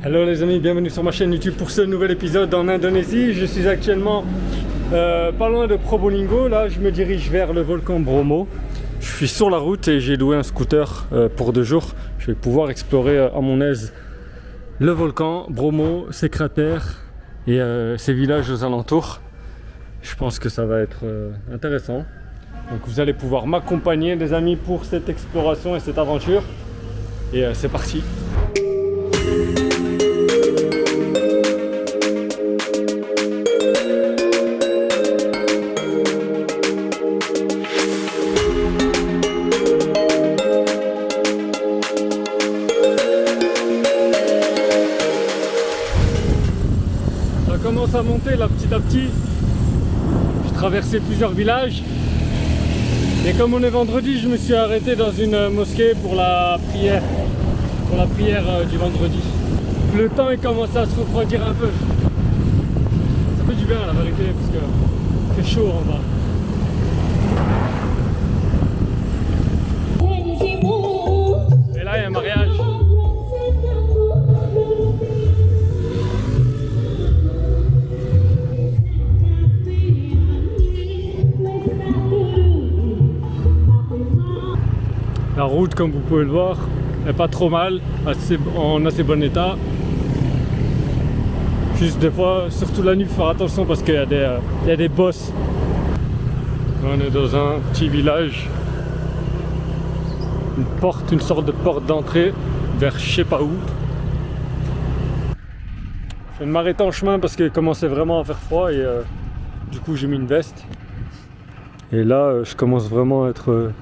Hello les amis, bienvenue sur ma chaîne YouTube pour ce nouvel épisode en Indonésie. Je suis actuellement pas loin de Probolinggo. Là, je me dirige vers le volcan Bromo. Je suis sur la route et j'ai loué un scooter pour 2 jours. Je vais pouvoir explorer à mon aise le volcan Bromo, ses cratères et ses villages aux alentours. Je pense que ça va être intéressant. Donc vous allez pouvoir m'accompagner les amis pour cette exploration et cette aventure. Et c'est parti. Ça commence à monter là petit à petit. J'ai traversé plusieurs villages. Et comme on est vendredi, je me suis arrêté dans une mosquée pour la prière. Du vendredi. Le temps il commence à se refroidir un peu. Ça fait du bien la vérité parce que il fait chaud en bas. Et là il y a un mariage. La route, comme vous pouvez le voir, n'est pas trop mal, en assez bon état. Juste des fois, surtout la nuit, il faut faire attention parce qu'il y a des bosses. On est dans un petit village. Une sorte de porte d'entrée vers je sais pas où. Je viens de m'arrêter en chemin parce qu'il commençait vraiment à faire froid et du coup j'ai mis une veste. Et là, je commence vraiment à être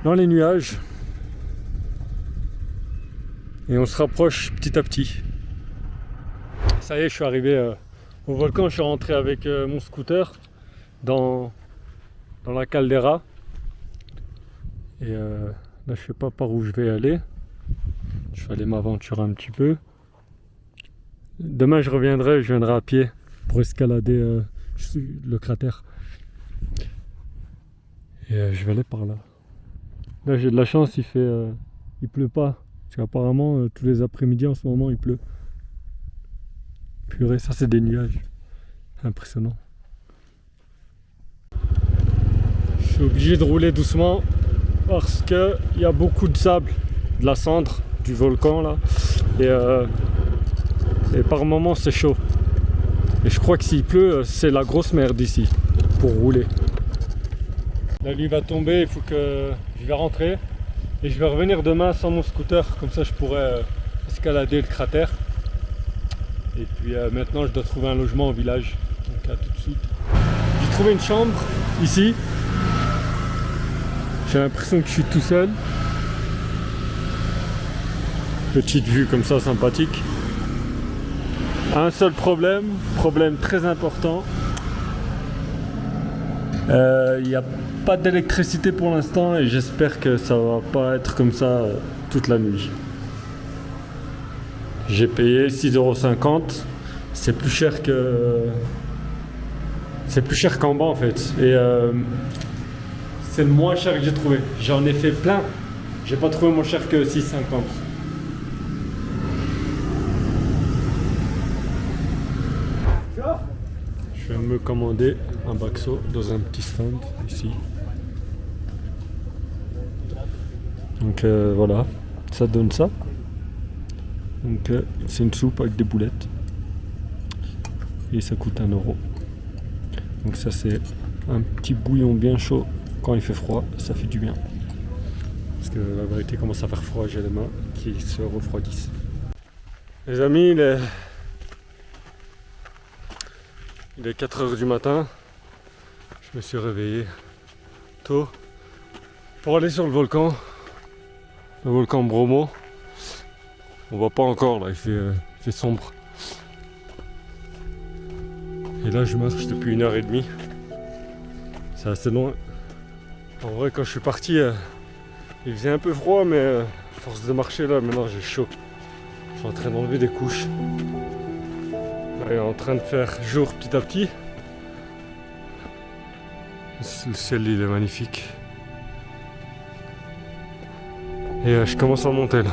dans les nuages. Et on se rapproche petit à petit. Ça y est, je suis arrivé au volcan. Je suis rentré avec mon scooter dans la caldeira. Et là, je sais pas par où je vais aller. Je vais aller m'aventurer un petit peu. Demain, je viendrai à pied pour escalader le cratère. Et je vais aller par là. Là, j'ai de la chance, il pleut pas. Parce qu'apparemment, tous les après-midi en ce moment, il pleut. Purée, ça c'est des nuages. Impressionnant. Je suis obligé de rouler doucement parce qu'il y a beaucoup de sable, de la cendre du volcan là. Et par moments, c'est chaud. Et je crois que s'il pleut, c'est la grosse merde ici pour rouler. La nuit va tomber, il faut que je vais rentrer. Et je vais revenir demain sans mon scooter, comme ça je pourrais escalader le cratère. Et puis maintenant je dois trouver un logement au village, donc à tout de suite. J'ai trouvé une chambre ici. J'ai l'impression que je suis tout seul. Petite vue comme ça sympathique. Un seul problème très important. Il n'y a pas d'électricité pour l'instant et j'espère que ça va pas être comme ça toute la nuit. J'ai payé 6,50 €. C'est plus cher qu'en bas en fait. Et c'est le moins cher que j'ai trouvé. J'en ai fait plein. J'ai pas trouvé moins cher que 6,50 €. Je vais me commander un bakso dans un petit stand ici. Donc voilà, ça donne ça. Donc c'est une soupe avec des boulettes. Et ça coûte 1 €. Donc ça c'est un petit bouillon bien chaud quand il fait froid, ça fait du bien. Parce que la vérité commence à faire froid, j'ai les mains qui se refroidissent. Les amis, il est 4 h du matin. Je me suis réveillé tôt pour aller sur le volcan Bromo. On voit pas encore là, il fait sombre. Et là je marche depuis 1h30. C'est assez loin. En vrai quand je suis parti, il faisait un peu froid, mais à force de marcher là, maintenant j'ai chaud. Je suis en train d'enlever des couches. Là, il est en train de faire jour petit à petit. Le ciel il est magnifique. Et je commence à monter là.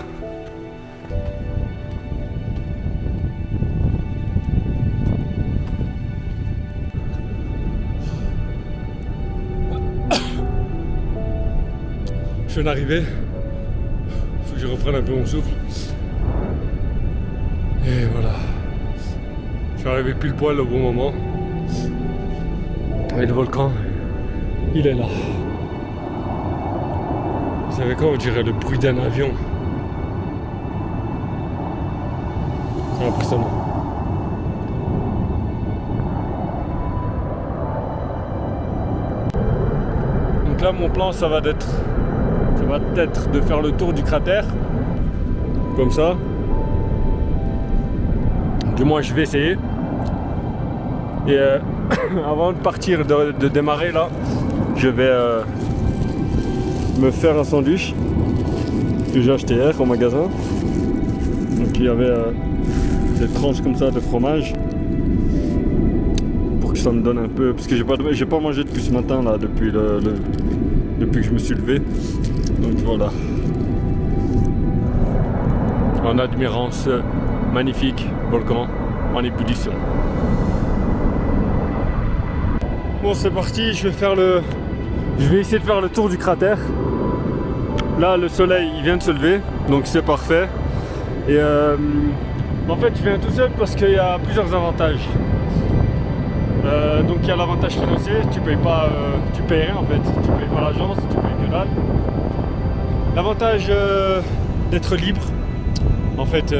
viens d'arriver. Faut que je reprenne un peu mon souffle. Et voilà. Je suis arrivé pile poil au bon moment. Et le volcan, il est là. Vous savez quoi, on dirait le bruit d'un avion. C'est impressionnant. Donc là, mon plan, ça va être de faire le tour du cratère. Comme ça. Du moins, je vais essayer. Et avant de partir, de démarrer là, je vais me faire un sandwich que j'ai acheté hier au magasin. Donc il y avait des tranches comme ça de fromage pour que ça me donne un peu, parce que j'ai pas mangé depuis ce matin là, depuis que je me suis levé. Donc voilà, en admirant ce magnifique volcan en ébullition. Bon, c'est parti, je vais essayer de faire le tour du cratère. Là, le soleil, il vient de se lever, donc c'est parfait. Et en fait, je viens tout seul parce qu'il y a plusieurs avantages. Donc il y a l'avantage financier, tu payes rien en fait, tu payes pas l'agence, tu payes que dalle. L'avantage d'être libre. En fait,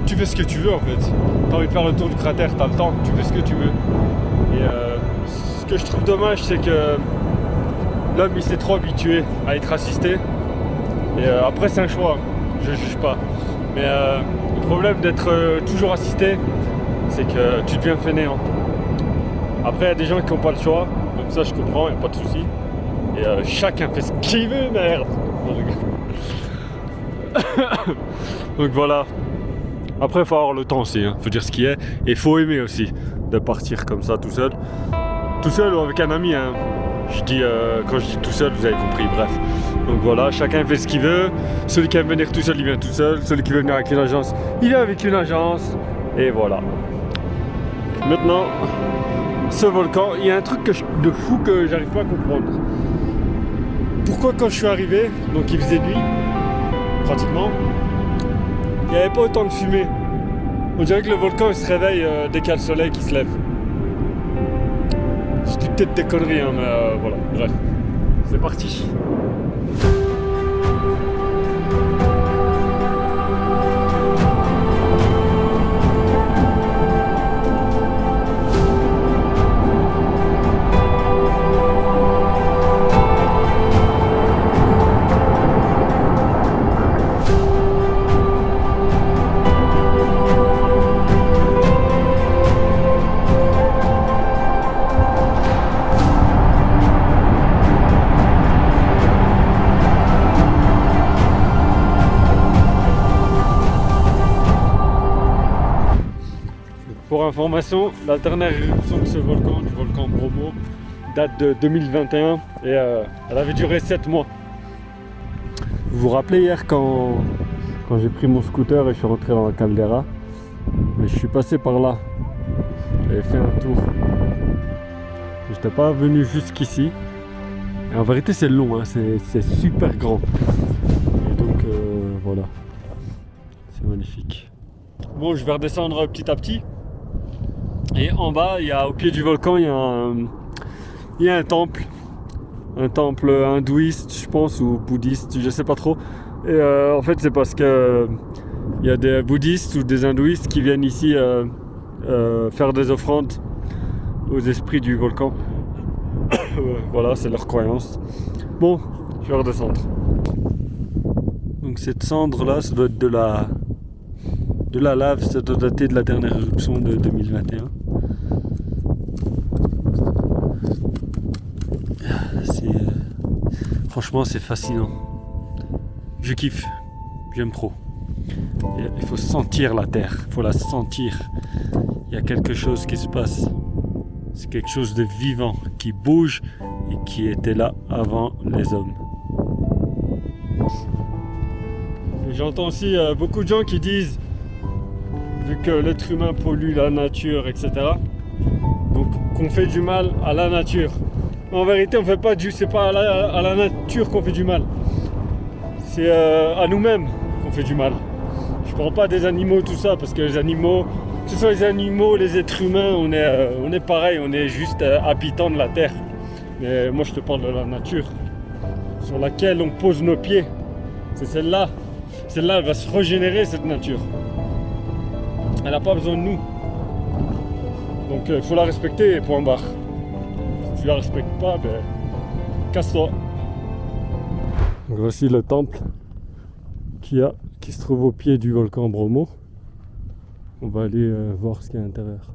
tu fais ce que tu veux en fait. T'as envie de faire le tour du cratère, t'as le temps, tu fais ce que tu veux. Et ce que je trouve dommage, c'est que l'homme il s'est trop habitué à être assisté. Et après c'est un choix, je juge pas. Mais le problème d'être toujours assisté, c'est que tu deviens fainéant. Après il y a des gens qui n'ont pas le choix, donc ça je comprends, il n'y a pas de souci. Et chacun fait ce qu'il veut, merde. Donc voilà. Après il faut avoir le temps aussi, hein. Faut dire ce qui est. Et il faut aimer aussi de partir comme ça tout seul. Tout seul ou avec un ami, hein. Quand je dis tout seul, vous avez compris, bref. Donc voilà, chacun fait ce qu'il veut. Celui qui aime venir tout seul, il vient tout seul. Celui qui veut venir avec une agence, il vient avec une agence. Et voilà. Maintenant, ce volcan, il y a un truc de fou que j'arrive pas à comprendre. Pourquoi quand je suis arrivé, donc il faisait nuit, pratiquement, il n'y avait pas autant de fumée. On dirait que le volcan il se réveille dès qu'il y a le soleil qui se lève. Je dis peut-être des conneries, hein, mais voilà, bref. C'est parti. Pour information, la dernière éruption de ce volcan, du volcan Bromo, date de 2021 et elle avait duré 7 mois. Vous vous rappelez hier quand j'ai pris mon scooter et je suis rentré dans la caldeira, mais je suis passé par là, j'avais fait un tour. Je n'étais pas venu jusqu'ici. Et en vérité c'est long, hein, c'est super grand. Et donc voilà, c'est magnifique. Bon, je vais redescendre petit à petit. Et en bas, au pied du volcan, il y a un temple hindouiste, je pense, ou bouddhiste, je sais pas trop. Et en fait, c'est parce que il y a des bouddhistes ou des hindouistes qui viennent ici faire des offrandes aux esprits du volcan. Voilà, c'est leur croyance. Bon, je vais redescendre. Donc cette cendre là, ça doit être de la lave, ça doit dater de la dernière éruption de 2021. Franchement, c'est fascinant. Je kiffe, j'aime trop. Il faut sentir la terre, il faut la sentir. Il y a quelque chose qui se passe. C'est quelque chose de vivant, qui bouge et qui était là avant les hommes. Et j'entends aussi beaucoup de gens qui disent, vu que l'être humain pollue la nature, etc., donc qu'on fait du mal à la nature. En vérité, on fait pas c'est pas à la nature qu'on fait du mal. c'est à nous-mêmes qu'on fait du mal. Je parle pas des animaux, tout ça, parce que les animaux, que ce soit les animaux, les êtres humains, on est pareil, on est juste habitants de la terre. Mais moi je te parle de la nature, sur laquelle on pose nos pieds. C'est celle-là. Celle-là, elle va se régénérer, cette nature. Elle n'a pas besoin de nous. Donc il faut la respecter, point barre. Si tu la respectes pas, ben casse-toi. Donc voici le temple qui se trouve au pied du volcan Bromo. On va aller voir ce qu'il y a à l'intérieur.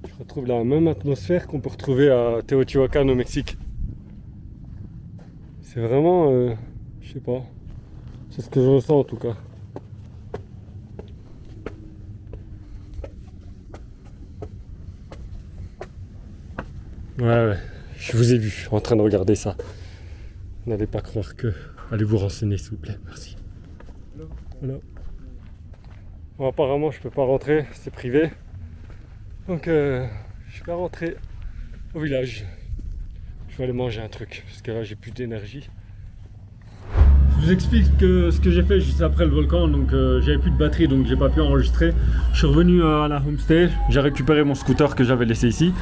Je retrouve la même atmosphère qu'on peut retrouver à Teotihuacan au Mexique. C'est vraiment, je sais pas, c'est ce que je ressens en tout cas. Ouais, je vous ai vu en train de regarder ça. N'allez pas croire que... Allez vous renseigner s'il vous plaît, merci. Hello. Bon, apparemment je peux pas rentrer, c'est privé. Donc je vais rentrer au village. Je vais aller manger un truc, parce que là j'ai plus d'énergie. Je vous explique ce que j'ai fait juste après le volcan, donc j'avais plus de batterie, donc j'ai pas pu enregistrer. Je suis revenu à la homestay, j'ai récupéré mon scooter que j'avais laissé ici.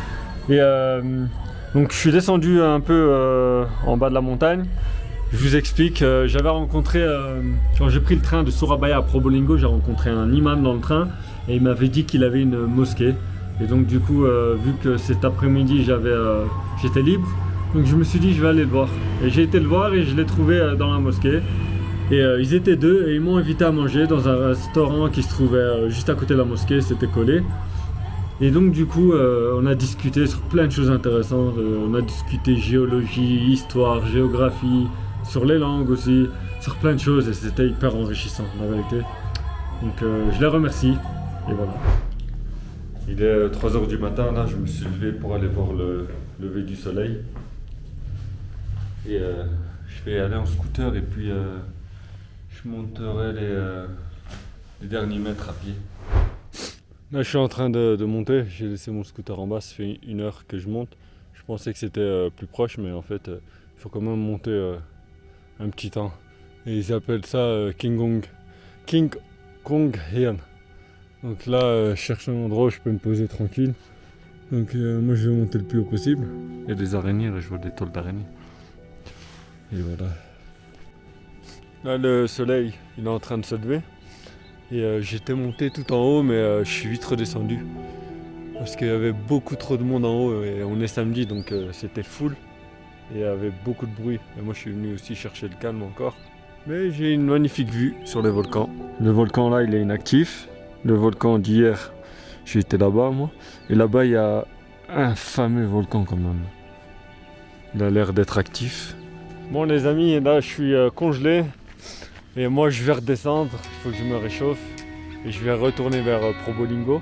Et donc je suis descendu un peu en bas de la montagne. Je vous explique, j'avais rencontré, quand j'ai pris le train de Surabaya à Probolinggo, j'ai rencontré un imam dans le train et il m'avait dit qu'il avait une mosquée. Et donc du coup, vu que cet après-midi j'étais libre, donc je me suis dit je vais aller le voir. Et j'ai été le voir et je l'ai trouvé dans la mosquée. Et ils étaient deux et ils m'ont invité à manger dans un restaurant qui se trouvait juste à côté de la mosquée, c'était collé. Et donc du coup, on a discuté sur plein de choses intéressantes. On a discuté géologie, histoire, géographie, sur les langues aussi, sur plein de choses et c'était hyper enrichissant la vérité. Donc je les remercie et voilà. Il est 3h du matin, là je me suis levé pour aller voir le lever du soleil. Et je vais aller en scooter et puis je monterai les derniers mètres à pied. Là je suis en train de monter, j'ai laissé mon scooter en bas, ça fait 1 heure que je monte. Je pensais que c'était plus proche mais en fait il faut quand même monter un petit temps. Et ils appellent ça King Kong Heian. Donc là je cherche un endroit où je peux me poser tranquille. Donc moi je vais monter le plus haut possible. Il y a des araignées, là je vois des tôles d'araignées. Et voilà. Là le soleil il est en train de se lever. Et j'étais monté tout en haut mais je suis vite redescendu. Parce qu'il y avait beaucoup trop de monde en haut et on est samedi donc c'était full. Et il y avait beaucoup de bruit. Et moi je suis venu aussi chercher le calme encore. Mais j'ai une magnifique vue sur les volcans. Le volcan là il est inactif. Le volcan d'hier, j'étais là-bas moi. Et là-bas il y a un fameux volcan quand même. Il a l'air d'être actif. Bon les amis, là je suis congelé. Et moi je vais redescendre, il faut que je me réchauffe. Et je vais retourner vers Probolinggo.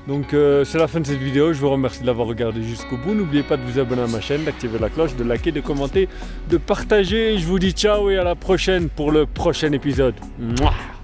Donc c'est la fin de cette vidéo, je vous remercie de l'avoir regardé jusqu'au bout. N'oubliez pas de vous abonner à ma chaîne, d'activer la cloche, de liker, de commenter, de partager. Je vous dis ciao et à la prochaine pour le prochain épisode. Mouah.